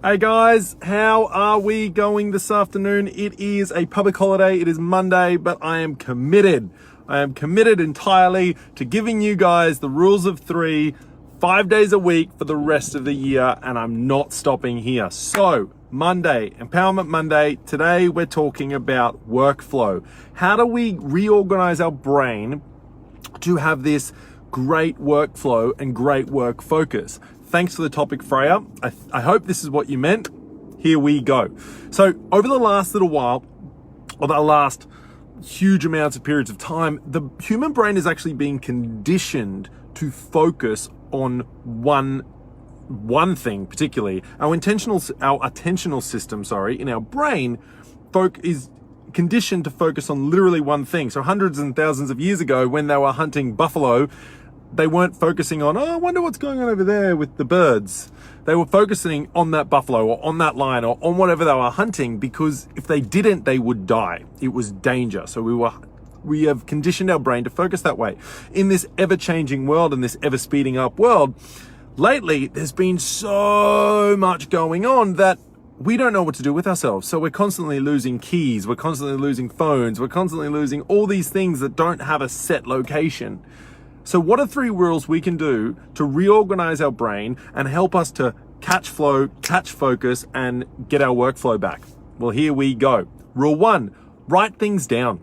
Hey guys, how are we going this afternoon? It is a public holiday, it is Monday, but I am committed. I am committed entirely to giving you guys the rules of three, 5 days a week for the rest of the year, and I'm not stopping here. So, Monday, Empowerment Monday, today we're talking about workflow. How do we reorganize our brain to have this great workflow and great work focus? Thanks for the topic, Freya. I hope this is what you meant. Here we go. So over the last little while, or the last huge amounts of periods of time, the human brain is actually being conditioned to focus on one thing particularly. Our attentional system, in our brain is conditioned to focus on literally one thing. So hundreds and thousands of years ago, when they were hunting buffalo, they weren't focusing on, I wonder what's going on over there with the birds. They were focusing on that buffalo or on that lion or on whatever they were hunting, because if they didn't, they would die. It was danger. So we have conditioned our brain to focus that way. In this ever-changing world and this ever-speeding up world, lately there's been so much going on that we don't know what to do with ourselves. So we're constantly losing keys, we're constantly losing phones, we're constantly losing all these things that don't have a set location. So what are 3 rules we can do to reorganize our brain and help us to catch flow, catch focus, and get our workflow back? Well, here we go. Rule 1, write things down.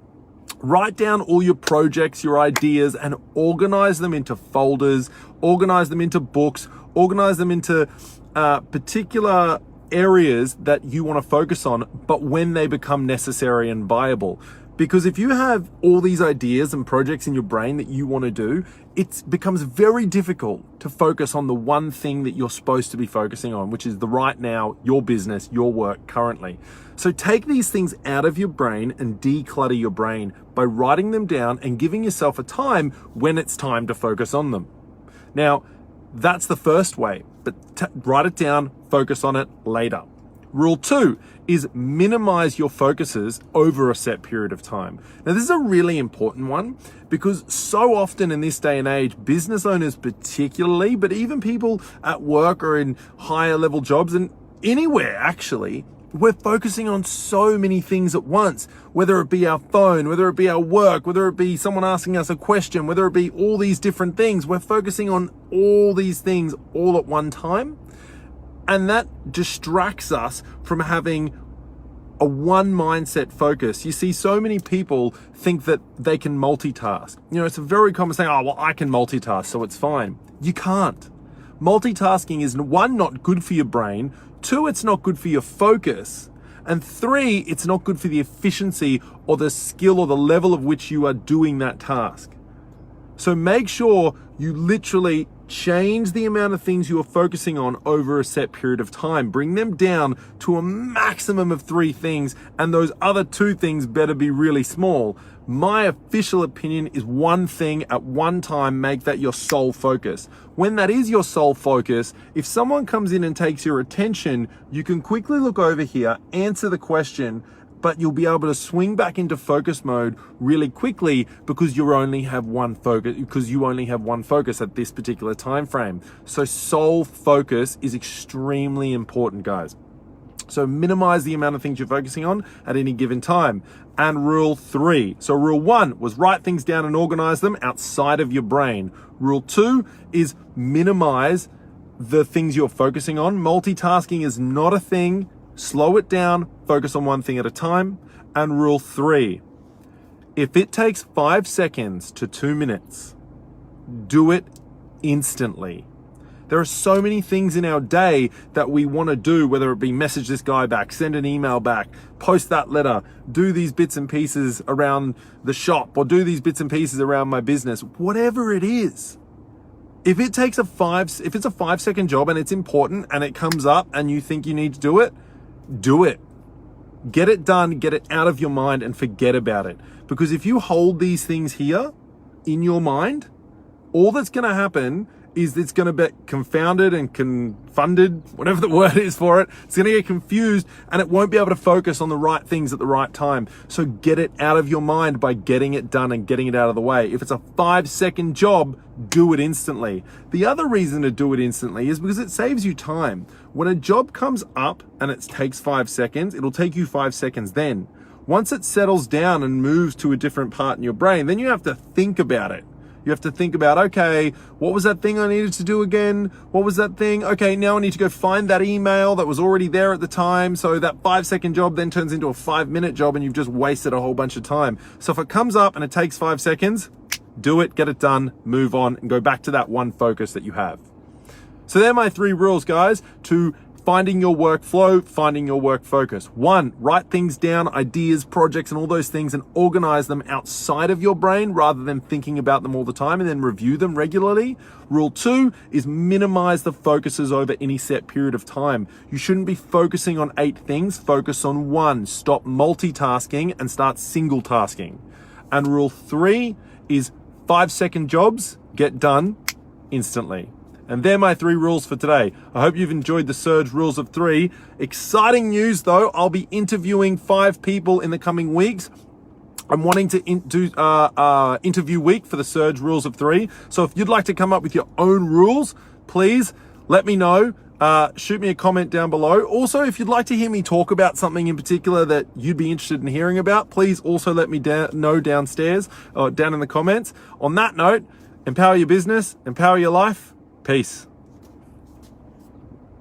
Write down all your projects, your ideas, and organize them into folders, organize them into books, organize them into particular areas that you want to focus on, but when they become necessary and viable. Because if you have all these ideas and projects in your brain that you want to do, it becomes very difficult to focus on the one thing that you're supposed to be focusing on, which is the right now, your business, your work currently. So take these things out of your brain and declutter your brain by writing them down and giving yourself a time when it's time to focus on them. Now, that's the first way, but write it down, focus on it later. Rule 2 is minimize your focuses over a set period of time. Now, this is a really important one because so often in this day and age, business owners particularly, but even people at work or in higher level jobs and anywhere actually, we're focusing on so many things at once, whether it be our phone, whether it be our work, whether it be someone asking us a question, whether it be all these different things. We're focusing on all these things all at one time. And that distracts us from having a one mindset focus. You see, so many people think that they can multitask. It's a very common saying, I can multitask, so it's fine. You can't. Multitasking is 1, not good for your brain. 2, it's not good for your focus. And 3, it's not good for the efficiency or the skill or the level of which you are doing that task. So make sure you literally change the amount of things you are focusing on over a set period of time. Bring them down to a maximum of 3 things, and those other 2 things better be really small. My official opinion is 1 thing at one time, make that your sole focus. When that is your sole focus, if someone comes in and takes your attention, you can quickly look over here, answer the question, but you'll be able to swing back into focus mode really quickly because you only have one focus at this particular time frame. So sole focus is extremely important, guys. So minimize the amount of things you're focusing on at any given time. And rule 3. So rule 1 was write things down and organize them outside of your brain. Rule 2 is minimize the things you're focusing on. Multitasking is not a thing. Slow it down, focus on one thing at a time. And rule 3, if it takes 5 seconds to 2 minutes, do it instantly. There are so many things in our day that we want to do, whether it be message this guy back, send an email back, post that letter, do these bits and pieces around the shop, or do these bits and pieces around my business, whatever it is. If it's a 5-second job and it's important and it comes up and you think you need to do it, do it. Get it done, get it out of your mind and forget about it. Because if you hold these things here in your mind, all that's going to happen is it's going to be confounded and confunded, whatever the word is for it. It's going to get confused and it won't be able to focus on the right things at the right time. So get it out of your mind by getting it done and getting it out of the way. If it's a 5-second job, do it instantly. The other reason to do it instantly is because it saves you time. When a job comes up and it takes 5 seconds, it'll take you 5 seconds then. Once it settles down and moves to a different part in your brain, then you have to think about it. You have to think about, okay, what was that thing I needed to do again? What was that thing? Okay, now I need to go find that email that was already there at the time. So that 5-second job then turns into a 5-minute job and you've just wasted a whole bunch of time. So if it comes up and it takes 5 seconds, do it, get it done, move on, and go back to that one focus that you have. So they're my 3 rules, guys, to finding your workflow, finding your work focus. 1, write things down, ideas, projects, and all those things, and organize them outside of your brain rather than thinking about them all the time, and then review them regularly. Rule 2 is minimize the focuses over any set period of time. You shouldn't be focusing on 8 things, focus on 1. Stop multitasking and start single tasking. And rule 3 is 5-second jobs get done instantly. And they're my 3 rules for today. I hope you've enjoyed the Surge Rules of 3. Exciting news though, I'll be interviewing 5 people in the coming weeks. I'm wanting to do interview week for the Surge Rules of 3. So if you'd like to come up with your own rules, please let me know. Shoot me a comment down below. Also, if you'd like to hear me talk about something in particular that you'd be interested in hearing about, please also let me know downstairs or down in the comments. On that note, empower your business, empower your life. Peace.